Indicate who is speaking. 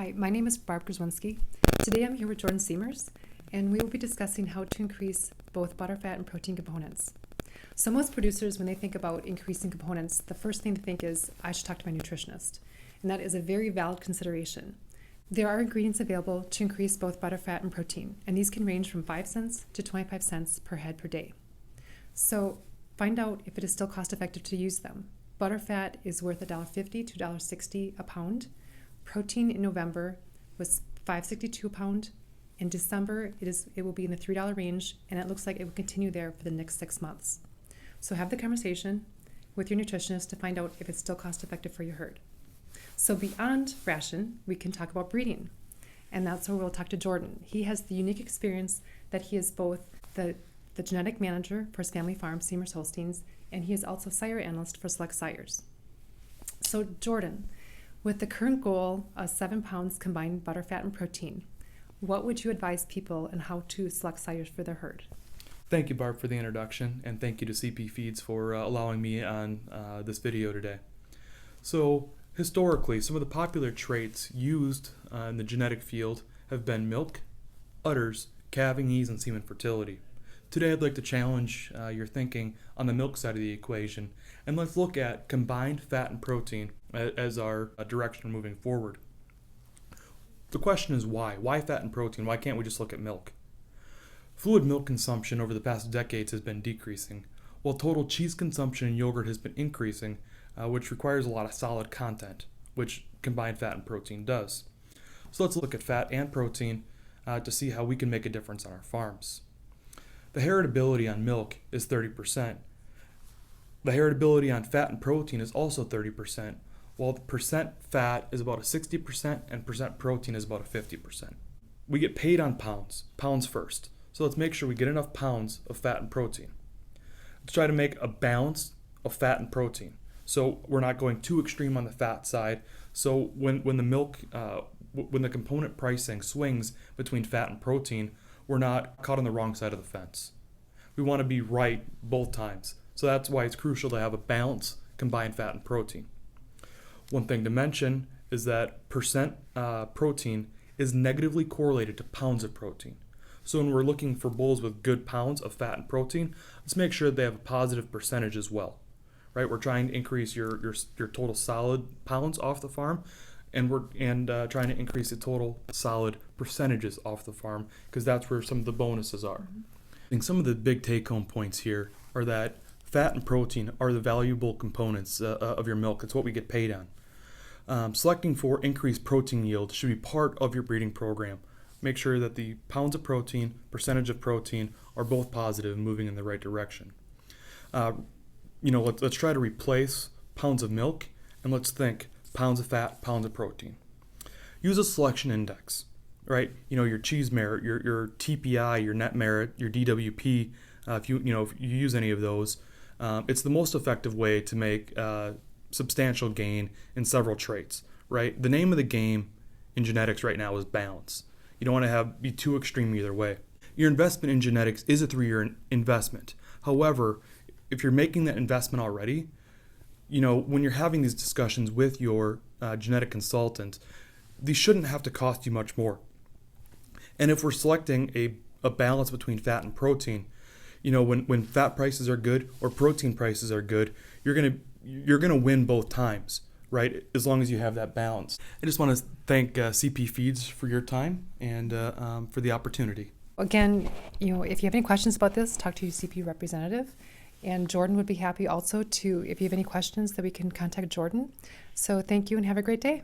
Speaker 1: Hi, my name is Barb Grzywinski. Today I'm here with Jordan Siemers, and we will be discussing how to increase both butter, fat, and protein components. So most producers, when they think about increasing components, the first thing to think is, I should talk to my nutritionist. And that is a very valid consideration. There are ingredients available to increase both butter, fat, and protein, and these can range from 5 cents to 25 cents per head per day. So find out if it is still cost effective to use them. Butter fat is worth $1.50 to $1.60 a pound. Protein in November was $5.62 a pound. In December, it will be in the $3 range, and it looks like it will continue there for the next 6 months. So have the conversation with your nutritionist to find out if it's still cost effective for your herd. So beyond ration, we can talk about breeding, and that's where we'll talk to Jordan. He has the unique experience that he is both the genetic manager for his family farm, Siemers Holsteins, and he is also sire analyst for Select Sires. So Jordan, with the current goal of 7 pounds combined butter, fat, and protein, what would you advise people on how to select sires for their herd?
Speaker 2: Thank you, Barb, for the introduction, and thank you to CP Feeds for allowing me on this video today. So, historically, some of the popular traits used in the genetic field have been milk, udders, calving ease, and semen fertility. Today, I'd like to challenge your thinking on the milk side of the equation, and let's look at combined fat and protein as our direction moving forward. The question is why? Why fat and protein? Why can't we just look at milk? Fluid milk consumption over the past decades has been decreasing, while total cheese consumption and yogurt has been increasing, which requires a lot of solid content, which combined fat and protein does. So let's look at fat and protein to see how we can make a difference on our farms. The heritability on milk is 30%. The heritability on fat and protein is also 30%, while the percent fat is about a 60% and percent protein is about a 50%. We get paid on pounds first. So let's make sure we get enough pounds of fat and protein. Let's try to make a balance of fat and protein. So we're not going too extreme on the fat side. So when the component pricing swings between fat and protein, we're not caught on the wrong side of the fence. We want to be right both times. So that's why it's crucial to have a balance combined fat and protein. One thing to mention is that percent protein is negatively correlated to pounds of protein. So when we're looking for bulls with good pounds of fat and protein, let's make sure that they have a positive percentage as well. Right? We're trying to increase your total solid pounds off the farm, and we're trying to increase the total solid percentages off the farm, because that's where some of the bonuses are. I think some of the big take-home points here are that fat and protein are the valuable components of your milk. It's what we get paid on. Selecting for increased protein yield should be part of your breeding program. Make sure that the pounds of protein, percentage of protein are both positive and moving in the right direction. Let's try to replace pounds of milk, and let's think pounds of fat, pounds of protein. Use a selection index, right? Your cheese merit, your TPI, your net merit, your DWP. If you use any of those, it's the most effective way to make substantial gain in several traits, right? The name of the game in genetics right now is balance. You don't want to be too extreme either way. Your investment in genetics is a 3-year investment. However, if you're making that investment already, when you're having these discussions with your genetic consultant, these shouldn't have to cost you much more. And if we're selecting a balance between fat and protein, when fat prices are good or protein prices are good, you're gonna win both times, right? As long as you have that balance. I just want to thank CP Feeds for your time and for the opportunity.
Speaker 1: Again, if you have any questions about this, talk to your CP representative. And Jordan would be happy also if you have any questions, that we can contact Jordan. So thank you and have a great day.